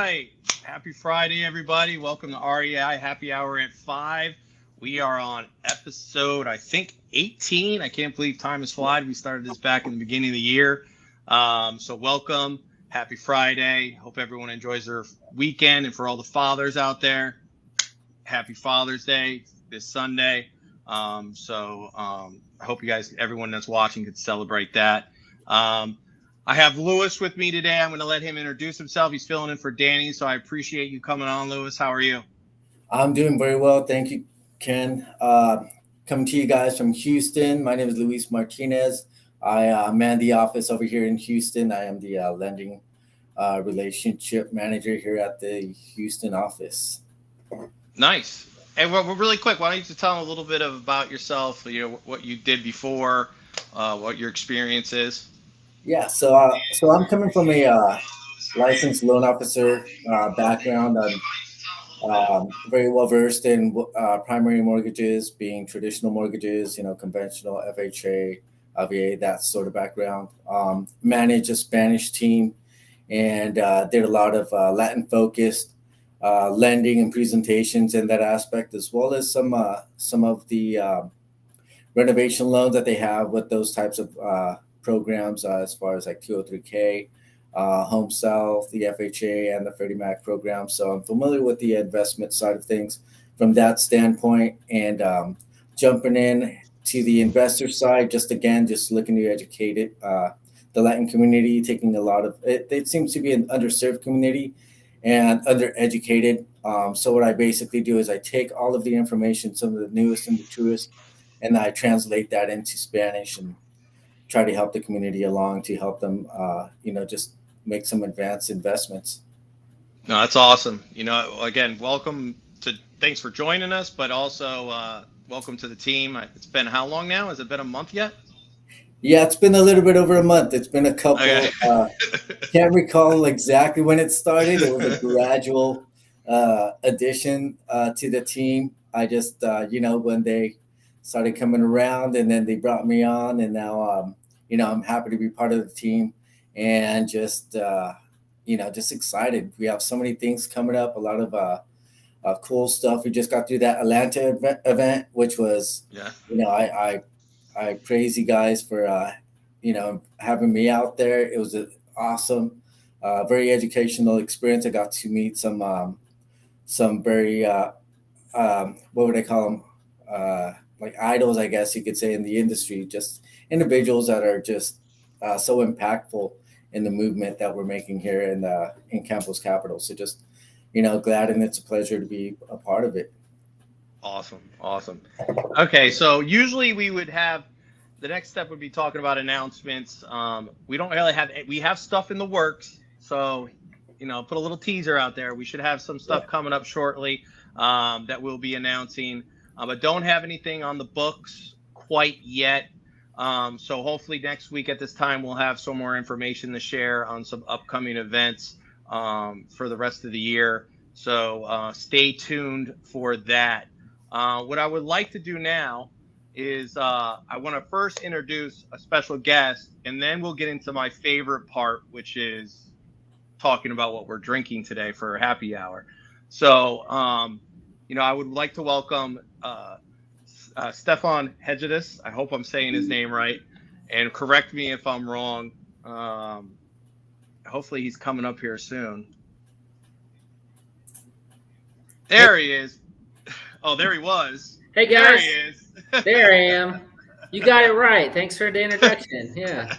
right. Happy Friday, everybody. Welcome to REI Happy Hour at 5. We are on episode, I think, 18. I can't believe time has flied. We started this back in the beginning of the year. So welcome. Happy Friday. Hope everyone enjoys their weekend. And for all the fathers out there, happy Father's Day this Sunday. I hope you guys, everyone that's watching, could celebrate that. I have Lewis with me today. I'm going to let him introduce himself. He's filling in for Danny, so I appreciate you coming on, Lewis. How are you? I'm doing very well. Thank you, Ken. Coming to you guys from Houston. My name is Luis Martinez. I man the office over here in Houston. I am the lending relationship manager here at the Houston office. Nice. And well, really quick, why don't you just tell them a little bit about yourself, what you did before, what your experience is? Yeah, so I'm coming from a licensed loan officer background. I'm very well versed in primary mortgages, being traditional mortgages, conventional FHA, VA, that sort of background. Manage a Spanish team and did a lot of Latin focused lending and presentations in that aspect, as well as some of the renovation loans that they have with those types of programs, as far as like 203K, Home South, the FHA, and the Freddie Mac program. So I'm familiar with the investment side of things from that standpoint, and jumping in to the investor side, just looking to educate it. The Latin community taking a lot of it. It seems to be an underserved community and undereducated. So what I basically do is I take all of the information, some of the newest and the truest, and I translate that into Spanish and try to help the community along to help them, just make some advanced investments. No, that's awesome. Again, thanks for joining us, but also welcome to the team. It's been how long now? Has it been a month yet? Yeah, it's been a little bit over a month. It's been a couple. Okay. Can't recall exactly when it started. It was a gradual addition to the team. I just, when they started coming around, and then they brought me on, and now, I'm happy to be part of the team, and just excited. We have so many things coming up, a lot of cool stuff. We just got through that Atlanta event, which was, Yeah. I praise you guys for, having me out there. It was an awesome, very educational experience. I got to meet some very, what would I call them? Like idols, I guess you could say, in the industry, just individuals that are just so impactful in the movement that we're making here in Campos Capital. So just, glad, and it's a pleasure to be a part of it. Awesome. Okay, so usually we would have the next step would be talking about announcements. We don't really we have stuff in the works, so put a little teaser out there. We should have some stuff coming up shortly that we'll be announcing, but don't have anything on the books quite yet. So hopefully next week at this time we'll have some more information to share on some upcoming events for the rest of the year. So stay tuned for that. What I would like to do now is I want to first introduce a special guest, and then we'll get into my favorite part, which is talking about what we're drinking today for happy hour. So, I would like to welcome Stefan Hegedus. I hope I'm saying his name right, and correct me if I'm wrong. Hopefully he's coming up here soon. There he is. Oh, there he was. Hey There guys, he is. there I am. You got it right. Thanks for the introduction. Yeah.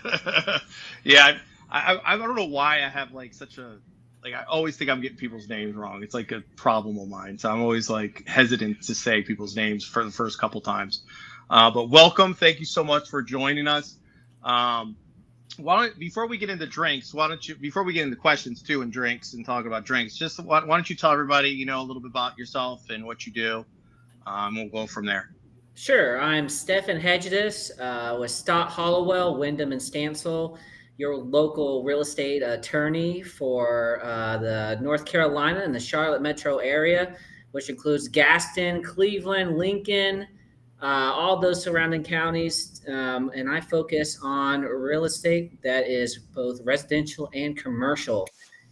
Yeah, I don't know why I have like such a I always think I'm getting people's names wrong. It's like a problem of mine, so I'm always like hesitant to say people's names for the first couple times. But welcome, thank you so much for joining us. Before we get into drinks, before we get into questions too and drinks and talk about drinks, just why don't you tell everybody a little bit about yourself and what you do. We'll go from there. Sure. I'm Stefan Hegedus with Stott Hollowell, Wyndham and Stansel, your local real estate attorney for the North Carolina and the Charlotte metro area, which includes Gaston, Cleveland, Lincoln, all those surrounding counties. And I focus on real estate that is both residential and commercial.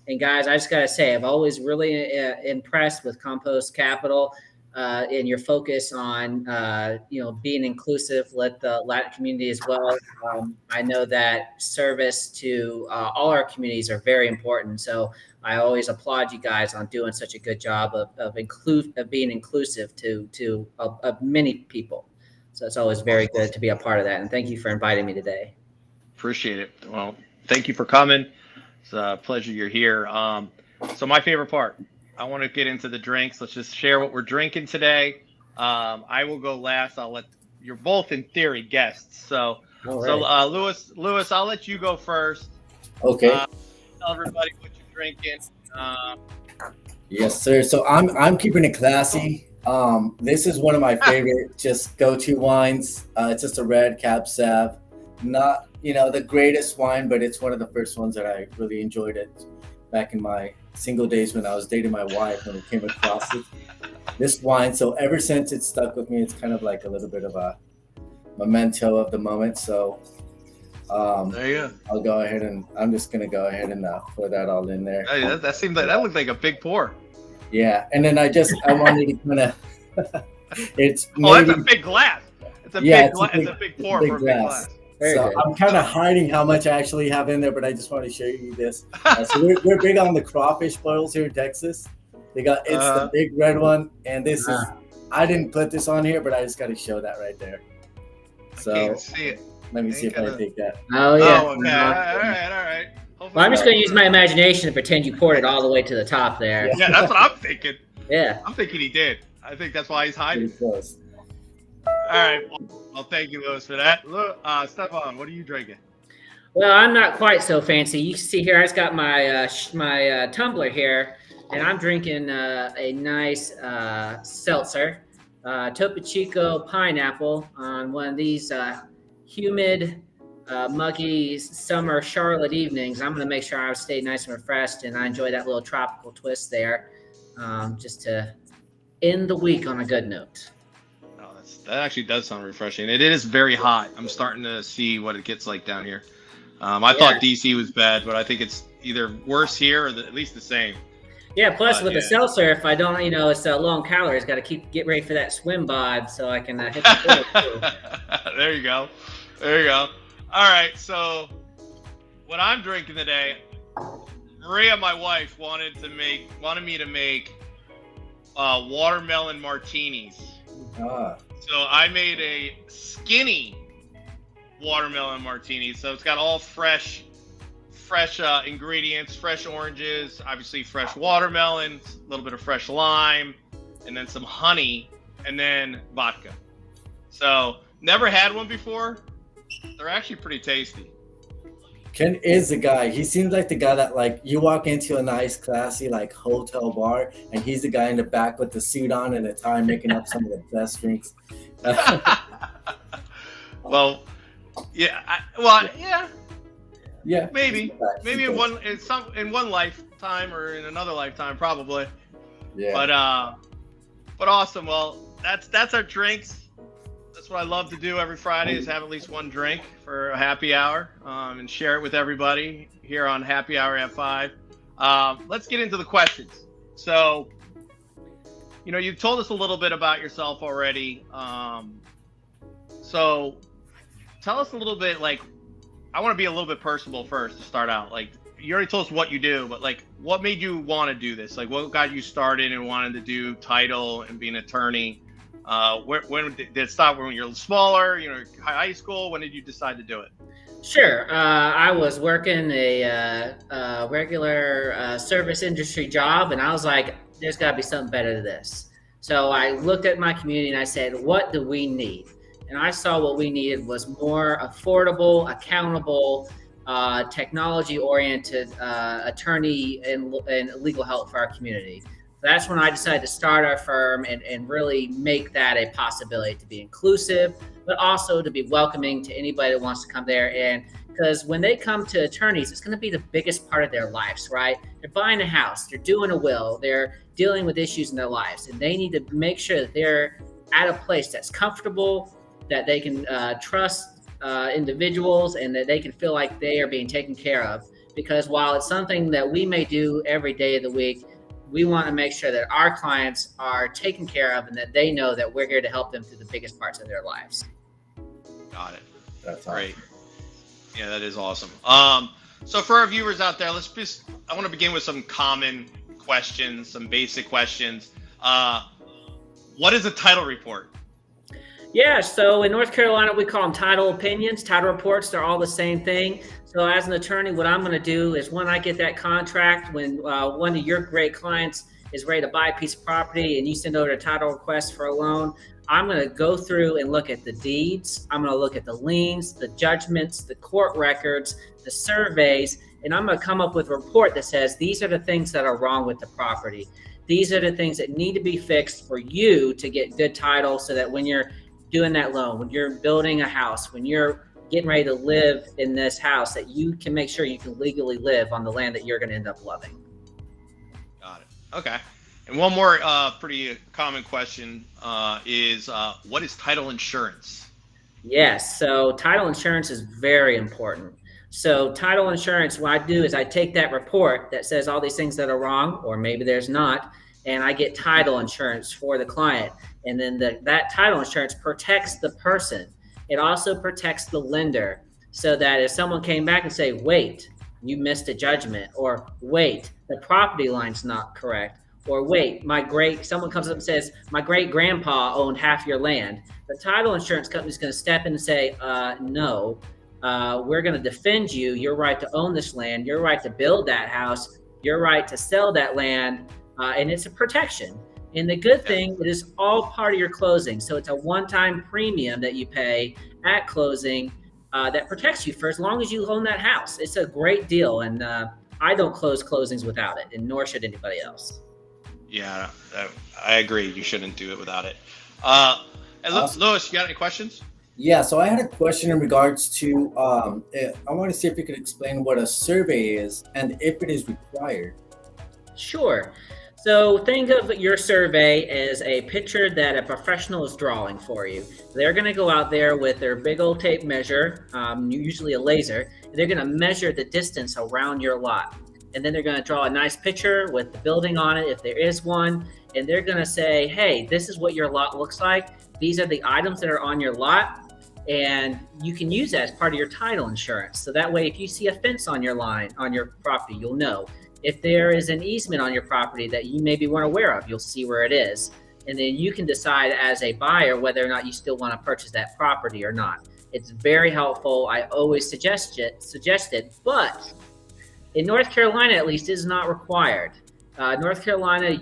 And guys, I just got to say, I've always really impressed with Compost Capital and your focus on, being inclusive with the Latin community as well. I know that service to all our communities are very important. So I always applaud you guys on doing such a good job of being inclusive to many people. So it's always very good to be a part of that. And thank you for inviting me today. Appreciate it. Well, thank you for coming. It's a pleasure you're here. So my favorite part, I want to get into the drinks. Let's just share what we're drinking today. I will go last. You're both in theory guests. So, Lewis, I'll let you go first. Okay. Tell everybody what you're drinking. Yes, sir. So I'm keeping it classy. This is one of my favorite just go-to wines. It's just a red Cab Sav. Not, the greatest wine, but it's one of the first ones that I really enjoyed it back in my single days when I was dating my wife when we came across this wine. So ever since it stuck with me, it's kind of like a little bit of a memento of the moment. So there you go. I'll go ahead and I'm just gonna go ahead and pour that all in there. Hey, that seems like that looked like a big pour. Yeah, and then I wanted to kind of it's that's a big glass. It's a big pour for a big glass. So I'm kind of hiding how much I actually have in there, but I just want to show you this. So we're big on the crawfish boils here in Texas. It's the big red one, and this is I didn't put this on here, but I just got to show that right there. So I can't see it. Let me see if I take that. Oh yeah. Oh, okay. All right. Well, I'm just going to use my imagination and pretend you poured it all the way to the top there. Yeah, that's what I'm thinking. Yeah. I'm thinking he did. I think that's why he's hiding. Pretty close. All right. Well, thank you, Lewis, for that. Stefan, what are you drinking? Well, I'm not quite so fancy. You can see here, I just got my tumbler here, and I'm drinking a nice seltzer, Topo Chico pineapple on one of these humid, muggy summer Charlotte evenings. I'm going to make sure I stay nice and refreshed, and I enjoy that little tropical twist there, just to end the week on a good note. That actually does sound refreshing. It is very hot. I'm starting to see what it gets like down here. I thought DC was bad, but I think it's either worse here or at least the same. Yeah, plus with the seltzer, if I don't, it's low on calories, got to get ready for that swim bod so I can hit the pool too. There you go. All right, so what I'm drinking today, Maria, my wife, wanted me to make watermelon martinis. So I made a skinny watermelon martini. So it's got all fresh ingredients, fresh oranges, obviously fresh watermelons, a little bit of fresh lime, and then some honey, and then vodka. So never had one before. They're actually pretty tasty. Ken is the guy. He seems like the guy that you walk into a nice, classy hotel bar, and he's the guy in the back with the suit on and a tie, making up some of the best drinks. Well, yeah. Yeah. Maybe in one lifetime or in another lifetime, probably. Yeah. But awesome. Well, that's our drinks. That's what I love to do every Friday is have at least one drink for a happy hour and share it with everybody here on Happy Hour at 5. Let's get into the questions. So, you've told us a little bit about yourself already. So tell us a little bit, I want to be a little bit personal first to start out. You already told us what you do, but what made you want to do this? What got you started and wanted to do title and be an attorney? When did it stop? When you were smaller, high school? When did you decide to do it? Sure. I was working a regular service industry job, and I was like, there's got to be something better than this. So I looked at my community and I said, what do we need? And I saw what we needed was more affordable, accountable, technology-oriented attorney and legal help for our community. That's when I decided to start our firm and really make that a possibility to be inclusive, but also to be welcoming to anybody that wants to come there. And because when they come to attorneys, it's going to be the biggest part of their lives, right? They're buying a house, they're doing a will, they're dealing with issues in their lives, and they need to make sure that they're at a place that's comfortable, that they can trust individuals, and that they can feel like they are being taken care of. because while it's something that we may do every day of the week, we want to make sure that our clients are taken care of and that they know that we're here to help them through the biggest parts of their lives. Got it. That's Great. awesome. Yeah, that is awesome. So for our viewers out there, I want to begin with some common questions, some basic questions. What is a title report? Yeah, so in North Carolina, we call them title opinions, title reports. They're all the same thing. So as an attorney, what I'm going to do is when I get that contract, when one of your great clients is ready to buy a piece of property and you send over a title request for a loan, I'm going to go through and look at the deeds. I'm going to look at the liens, the judgments, the court records, the surveys, and I'm going to come up with a report that says these are the things that are wrong with the property. These are the things that need to be fixed for you to get good title so that when you're doing that loan, when you're building a house, when you're getting ready to live in this house, that you can make sure you can legally live on the land that you're going to end up loving. Got it. Okay. And one more pretty common question is what is title insurance? Yes. So title insurance is very important. So title insurance, what I do is I take that report that says all these things that are wrong, or maybe there's not, and I get title insurance for the client. And then that title insurance protects the person. It also protects the lender so that if someone came back and say, wait, you missed a judgment, or wait, the property line's not correct, or wait, someone comes up and says, my great grandpa owned half your land. The title insurance company is going to step in and say, no, we're going to defend you. Your right to own this land, your right to build that house, your right to sell that land, and it's a protection. And the good thing, it is all part of your closing. So it's a one-time premium that you pay at closing that protects you for as long as you own that house. It's a great deal. And I don't close closings without it, and nor should anybody else. Yeah, I agree. You shouldn't do it without it. And Louis, you got any questions? Yeah, so I had a question in regards to, I want to see if you could explain what a survey is and if it is required. Sure. So think of your survey as a picture that a professional is drawing for you. They're going to go out there with their big old tape measure, usually a laser. They're going to measure the distance around your lot. And then they're going to draw a nice picture with the building on it, if there is one. And they're going to say, hey, this is what your lot looks like. These are the items that are on your lot. And you can use that as part of your title insurance. So that way, if you see a fence on your property, you'll know. If there is an easement on your property that you maybe weren't aware of, you'll see where it is. And then you can decide as a buyer whether or not you still want to purchase that property or not. It's very helpful. I always suggest it, but in North Carolina, at least, it is not required. North Carolina,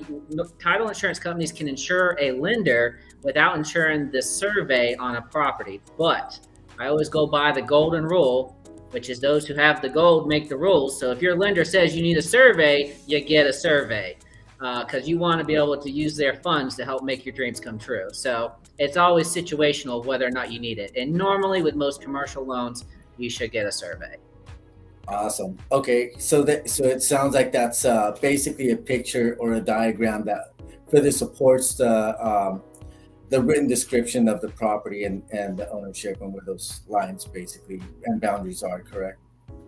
title insurance companies can insure a lender without insuring the survey on a property. But I always go by the golden rule, which is those who have the gold make the rules. So if your lender says you need a survey, you get a survey because you want to be able to use their funds to help make your dreams come true. So it's always situational whether or not you need it. And normally with most commercial loans, you should get a survey. Awesome. Okay, so it sounds like that's basically a picture or a diagram that further supports the written description of the property and the ownership and where those lines basically and boundaries are, correct?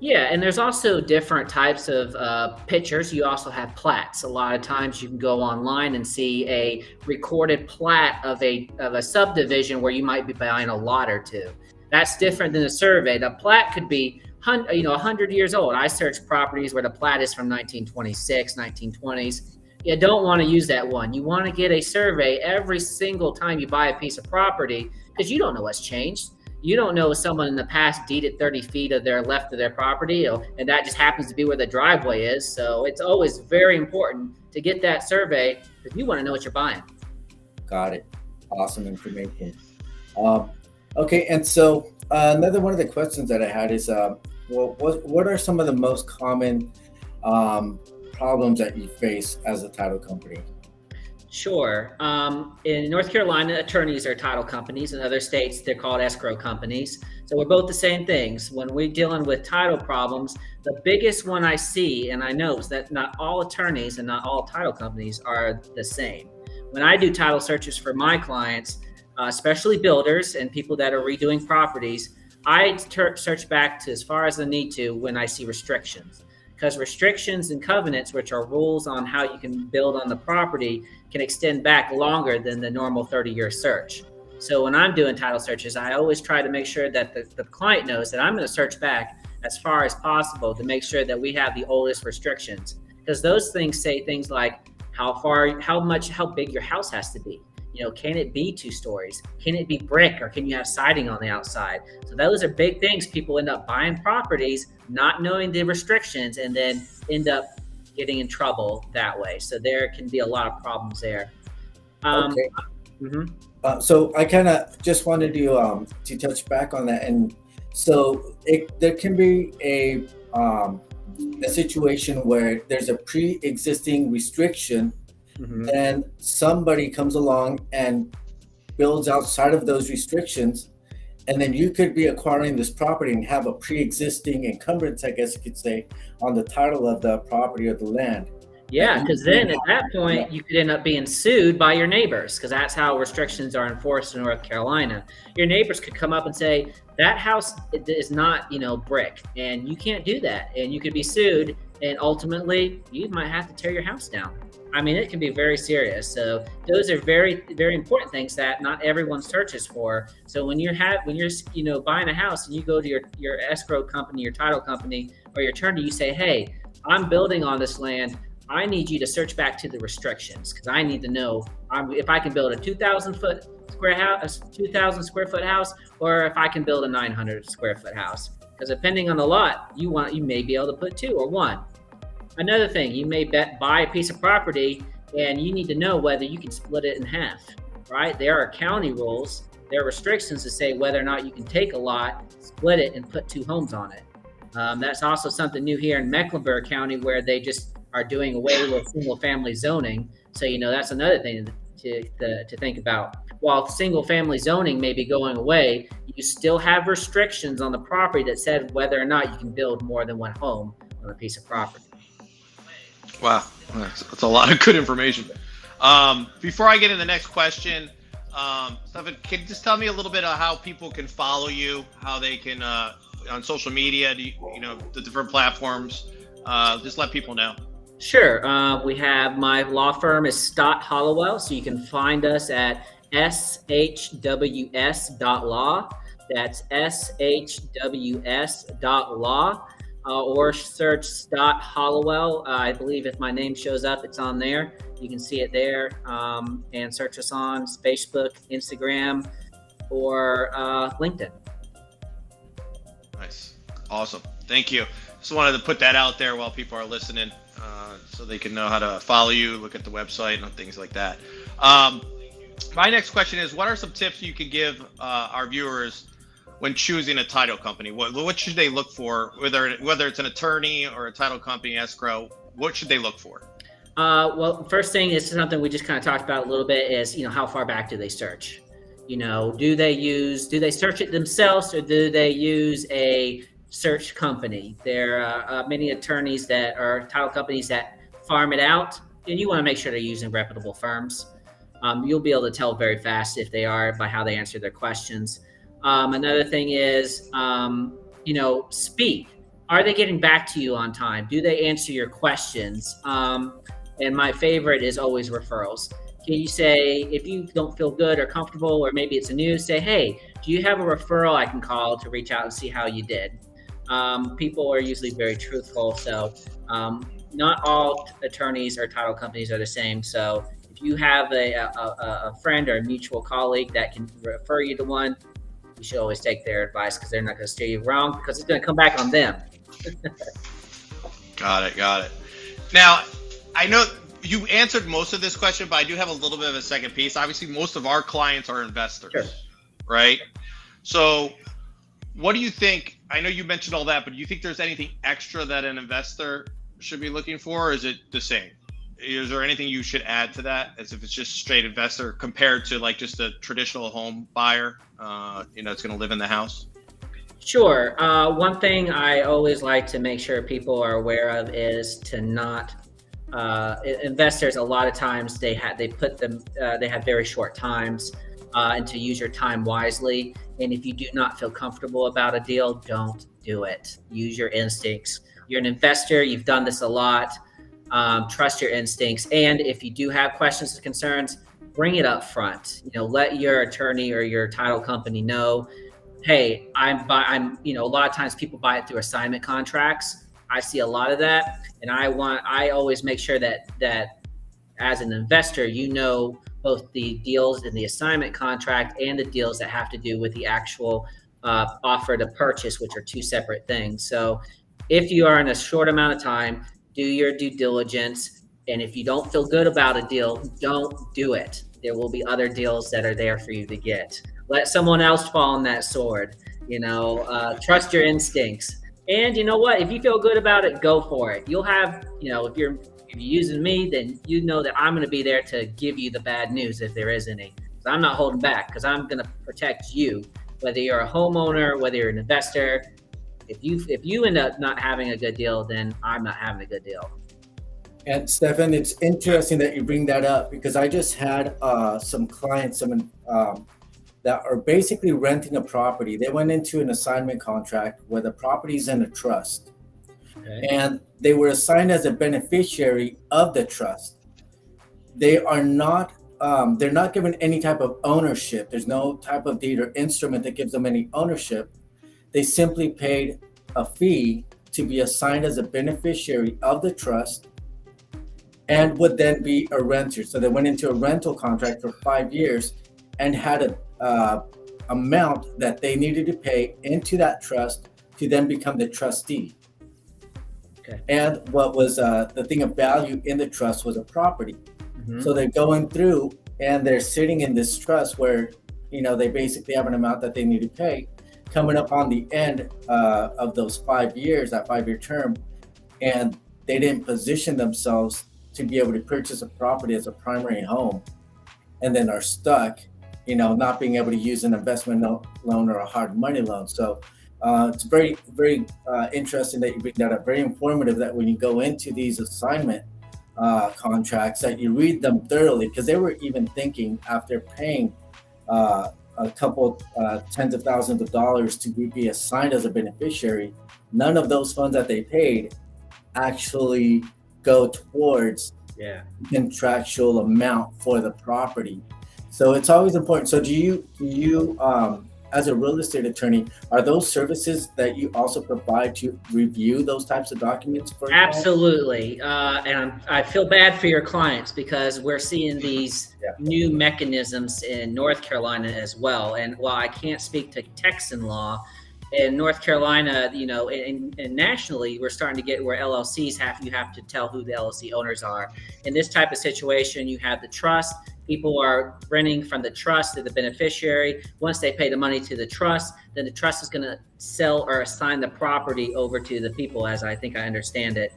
Yeah, and there's also different types of pictures. You also have plats. A lot of times you can go online and see a recorded plat of a subdivision where you might be buying a lot or two. That's different than a survey. The plat could be 100 years old. I searched properties where the plat is from 1926, 1920s. You don't want to use that one. You want to get a survey every single time you buy a piece of property because you don't know what's changed. You don't know if someone in the past deeded 30 feet of their left of their property, and that just happens to be where the driveway is. So it's always very important to get that survey because you want to know what you're buying. Got it. Awesome information. Okay, and so another one of the questions that I had is, what are some of the most common problems that you face as a title company? Sure. In North Carolina, attorneys are title companies. In other states, they're called escrow companies. So we're both the same things. When we're dealing with title problems, the biggest one I see, and I know, is that not all attorneys and not all title companies are the same. When I do title searches for my clients, especially builders and people that are redoing properties, I search back to as far as I need to when I see restrictions. because restrictions and covenants, which are rules on how you can build on the property, can extend back longer than the normal 30-year search. So when I'm doing title searches, I always try to make sure that the client knows that I'm going to search back as far as possible to make sure that we have the oldest restrictions, because those things say things like how big your house has to be. Can it be 2 stories? Can it be brick, or can you have siding on the outside? So those are big things. People end up buying properties, not knowing the restrictions, and then end up getting in trouble that way. So there can be a lot of problems there. Okay. So I kind of just wanted to touch back on that, and so there can be a situation where there's a pre-existing restriction. Then somebody comes along and builds outside of those restrictions, and then you could be acquiring this property and have a pre-existing encumbrance, I guess you could say, on the title of the property or the land. Yeah, because then at that point, you could end up being sued by your neighbors, because that's how restrictions are enforced in North Carolina. Your neighbors could come up and say, that house is not, brick, and you can't do that. And you could be sued, and ultimately, you might have to tear your house down. I mean, it can be very serious. So those are very, very important things that not everyone searches for. So when you're buying a house and you go to your escrow company, your title company, or your attorney, you say, hey, I'm building on this land. I need you to search back to the restrictions, because I need to know if I can build a 2,000 square foot house, or if I can build a 900 square foot house. Because depending on the lot you may be able to put 2 or 1. Another thing, you may buy a piece of property and you need to know whether you can split it in half, right? There are county rules, there are restrictions to say whether or not you can take a lot, split it, and put 2 homes on it. That's also something new here in Mecklenburg County, where they just are doing away with single family zoning. So, that's another thing to think about. While single family zoning may be going away, you still have restrictions on the property that said whether or not you can build more than 1 home on a piece of property. Wow, that's a lot of good information. Before I get into the next question, Stefan, can you just tell me a little bit of how people can follow you, how they can on social media, the different platforms? Just let people know. Sure. We have my law firm is Stott Hollowell, so you can find us at shws.law. That's shws.law. Or search Stott Hollowell. I believe if my name shows up, it's on there. You can see it there, and search us on Facebook, Instagram, or LinkedIn. Nice. Awesome. Thank you. Just wanted to put that out there while people are listening, so they can know how to follow you, look at the website, and things like that. My next question is, what are some tips you could give our viewers when choosing a title company? What should they look for, whether it's an attorney or a title company, escrow? What should they look for? Well, first thing is something we just kind of talked about a little bit is, how far back do they search? Do they search it themselves, or do they use a search company? There are many attorneys that are title companies that farm it out, and you want to make sure they're using reputable firms. You'll be able to tell very fast if they are by how they answer their questions. Another thing is, speed. Are they getting back to you on time? Do they answer your questions? And my favorite is always referrals. Can you say, if you don't feel good or comfortable, or maybe it's a news, say, hey, do you have a referral I can call to reach out and see how you did? People are usually very truthful. So not all attorneys or title companies are the same. So if you have a friend or a mutual colleague that can refer you to one, you should always take their advice, because they're not going to steer you wrong, because it's going to come back on them. Got it. Now, I know you answered most of this question, but I do have a little bit of a second piece. Obviously, most of our clients are investors, sure, right? So what do you think? I know you mentioned all that, but do you think there's anything extra that an investor should be looking for, or is it the same? Is there anything you should add to that, as if it's just straight investor compared to like just a traditional home buyer, it's going to live in the house? Sure. One thing I always like to make sure people are aware of is to not investors. A lot of times they have very short times, and to use your time wisely. And if you do not feel comfortable about a deal, don't do it. Use your instincts. You're an investor. You've done this a lot. Trust your instincts. And if you do have questions or concerns, bring it up front. Let your attorney or your title company know, hey, I'm a lot of times people buy it through assignment contracts. I see a lot of that. And I always make sure that as an investor, both the deals in the assignment contract and the deals that have to do with the actual offer to purchase, which are two separate things. So if you are in a short amount of time, do your due diligence. And if you don't feel good about a deal, don't do it. There will be other deals that are there for you to get. Let someone else fall on that sword. Trust your instincts. And you know what? If you feel good about it, go for it. You'll have, if you're using me, then you know that I'm going to be there to give you the bad news if there is any. So I'm not holding back because I'm going to protect you, whether you're a homeowner, whether you're an investor. If you end up not having a good deal, then I'm not having a good deal. And Stefan, it's interesting that you bring that up because I just had some clients, that are basically renting a property. They went into an assignment contract where the property's in a trust. Okay. And they were assigned as a beneficiary of the trust. They are not, they're not given any type of ownership. There's no type of deed or instrument that gives them any ownership. They simply paid a fee to be assigned as a beneficiary of the trust and would then be a renter. So they went into a rental contract for 5 years and had a amount that they needed to pay into that trust to then become the trustee. Okay. And what was the thing of value in the trust was a property. Mm-hmm. So they're going through and they're sitting in this trust where, they basically have an amount that they need to pay coming up on the end of those 5 years, that 5-year term. And they didn't position themselves to be able to purchase a property as a primary home and then are stuck not being able to use an investment loan or a hard money loan. So it's very, very interesting that you bring that up. Very informative that when you go into these assignment contracts that you read them thoroughly, because they were even thinking after paying a couple tens of thousands of dollars to be assigned as a beneficiary, none of those funds that they paid actually go towards the contractual amount for the property. So it's always important. So do you as a real estate attorney, are those services that you also provide to review those types of documents for Absolutely. And I feel bad for your clients because we're seeing these new mechanisms in North Carolina as well. And while I can't speak to Texan law, in North Carolina, and nationally, we're starting to get where LLCs you have to tell who the LLC owners are. In this type of situation, you have the trust. People are renting from the trust to the beneficiary. Once they pay the money to the trust, then the trust is going to sell or assign the property over to the people, as I think I understand it.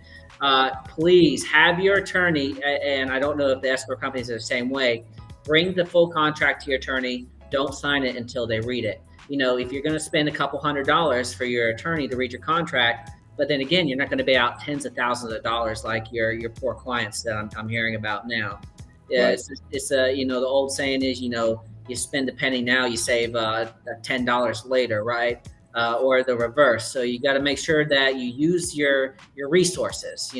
Please have your attorney, and I don't know if the escrow companies are the same way, bring the full contract to your attorney. Don't sign it until they read it. If you're going to spend a couple $100s for your attorney to read your contract, but then again, you're not going to pay out tens of thousands of dollars like your poor clients that I'm hearing about now. Right. It's the old saying is, you spend a penny now, you save $10 later, right? Or the reverse. So you got to make sure that you use your resources.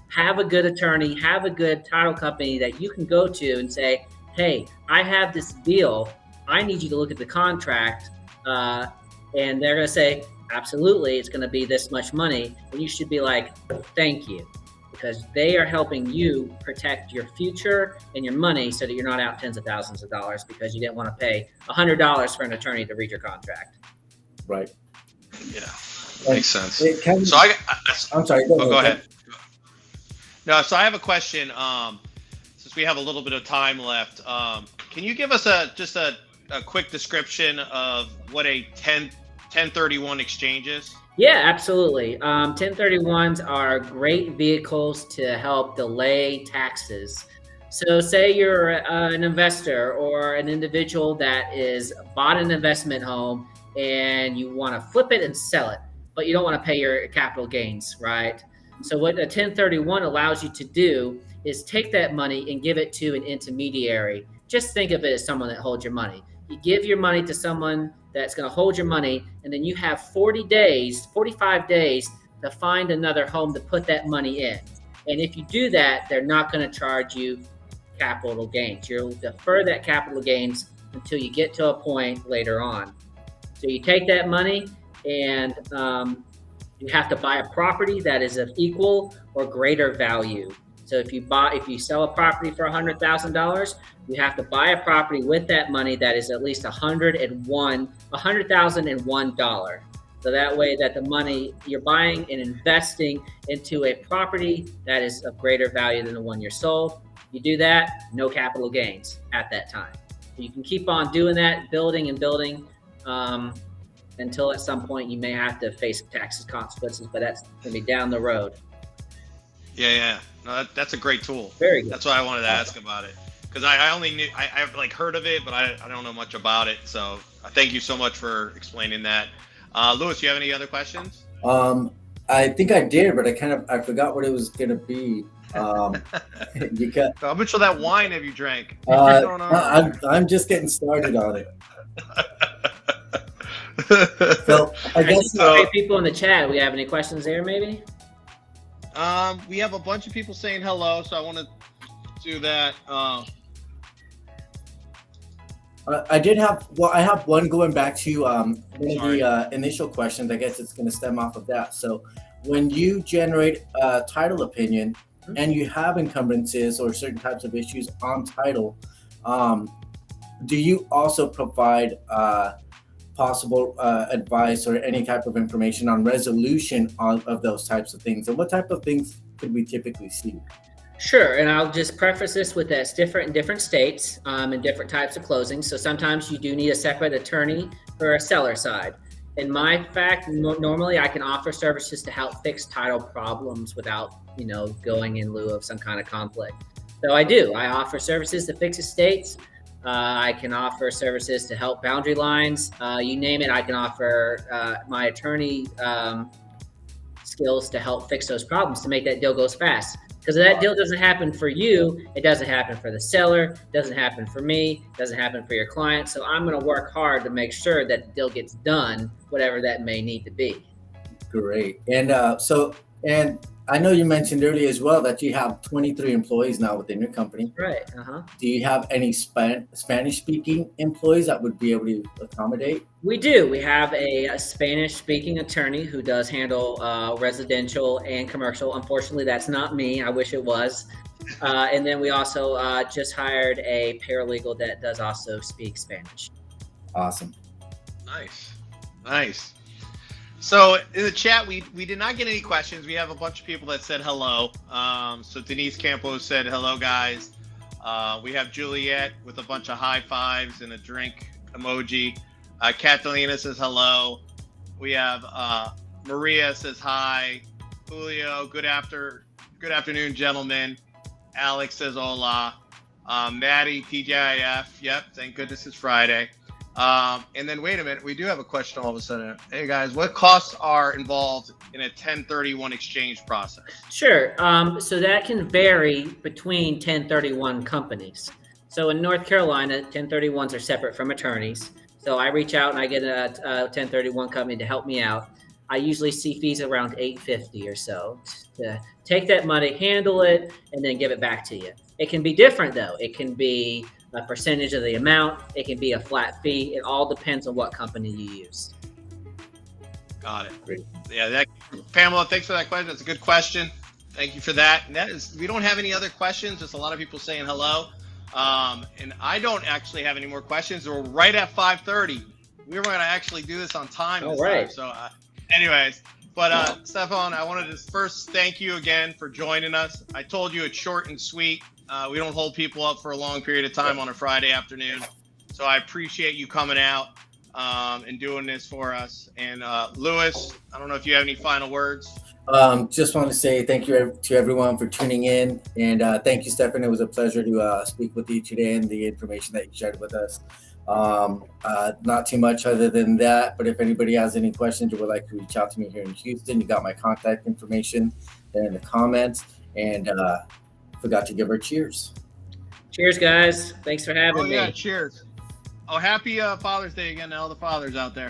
Have a good attorney, have a good title company that you can go to and say, hey, I have this deal. I need you to look at the contract. And they're going to say, absolutely, it's going to be this much money. And you should be like, thank you. Because they are helping you protect your future and your money so that you're not out tens of thousands of dollars because you didn't want to pay $100 for an attorney to read your contract. Right. Yeah, makes sense. I'm sorry. Go ahead. No, so I have a question. Since we have a little bit of time left, can you give us just a quick description of what a 1031 exchange is? Yeah, absolutely. 1031s are great vehicles to help delay taxes. So say you're an investor or an individual that is bought an investment home and you want to flip it and sell it, but you don't want to pay your capital gains, right? So what a 1031 allows you to do is take that money and give it to an intermediary. Just think of it as someone that holds your money. You give your money to someone that's going to hold your money, and then you have 45 days to find another home to put that money in. And if you do that, they're not going to charge you capital gains. You'll defer that capital gains until you get to a point later on. So you take that money and you have to buy a property that is of equal or greater value. So if you sell a property for $100,000, you have to buy a property with that money that is at least $100,001. So that way that the money you're buying and investing into a property that is of greater value than the one you're sold. You do that, no capital gains at that time. So you can keep on doing that, building and building, until at some point you may have to face tax consequences, but that's going to be down the road. Yeah. No, that's a great tool. Very good. That's why I wanted to ask about it, because I only knew I've like heard of it, but I don't know much about it. So thank you so much for explaining that. Louis, you have any other questions? I think I did, but I forgot what it was gonna be. How much of that wine have you drank? I'm just getting started on it. So I guess people in the chat, we have any questions there maybe? We have a bunch of people saying hello, so I want to do that. I have one going back to one of the initial questions. I guess it's going to stem off of that. So when you generate a title opinion and you have encumbrances or certain types of issues on title, do you also provide possible advice or any type of information on resolution of those types of things? And what type of things could we typically see? Sure, and I'll just preface this with that's different in different states and different types of closings. So sometimes you do need a separate attorney for a seller side. In my fact, normally I can offer services to help fix title problems without, going in lieu of some kind of conflict. So I offer services to fix estates. I can offer services to help boundary lines. You name it, I can offer my attorney skills to help fix those problems to make that deal goes fast. Because if that deal doesn't happen for you, it doesn't happen for the seller, doesn't happen for me, doesn't happen for your client. So I'm going to work hard to make sure that the deal gets done, whatever that may need to be. Great. And and I know you mentioned earlier as well that you have 23 employees now within your company. Right. Do you have any Spanish-speaking employees that would be able to accommodate? We do. We have a Spanish-speaking attorney who does handle residential and commercial. Unfortunately, that's not me. I wish it was. And then we also just hired a paralegal that does also speak Spanish. Awesome. Nice. So in the chat, we did not get any questions. We have a bunch of people that said hello. So Denise Campos said, hello, guys. We have Juliet with a bunch of high fives and a drink emoji. Catalina says hello. We have Maria says hi. Julio, good afternoon, gentlemen. Alex says hola. Maddie, TGIF. Yep, thank goodness it's Friday. And then wait a minute, we do have a question all of a sudden. Hey guys, what costs are involved in a 1031 exchange process? Sure. So that can vary between 1031 companies. So in North Carolina, 1031s are separate from attorneys. So I reach out and I get a 1031 company to help me out. I usually see fees around $850 or so to take that money, handle it, and then give it back to you. It can be different though. It can be a percentage of the amount. It can be a flat fee. It all depends on what company you use. Got it. Great. Yeah, Pamela, thanks for that question. That's a good question. Thank you for that. And we don't have any other questions. Just a lot of people saying hello. And I don't actually have any more questions. We're right at 5:30. We were going to actually do this on time. All right. So anyways, but Stefan, I wanted to first thank you again for joining us. I told you it's short and sweet. We don't hold people up for a long period of time on a Friday afternoon. So I appreciate you coming out and doing this for us. And Louis, I don't know if you have any final words. Just want to say thank you to everyone for tuning in. And thank you, Stefan. It was a pleasure to speak with you today and the information that you shared with us. Not too much other than that, but if anybody has any questions or would like to reach out to me here in Houston, you got my contact information there in the comments. And forgot to give her cheers. Cheers, guys. Thanks for having me. Yeah, cheers. Oh, happy Father's Day again to all the fathers out there.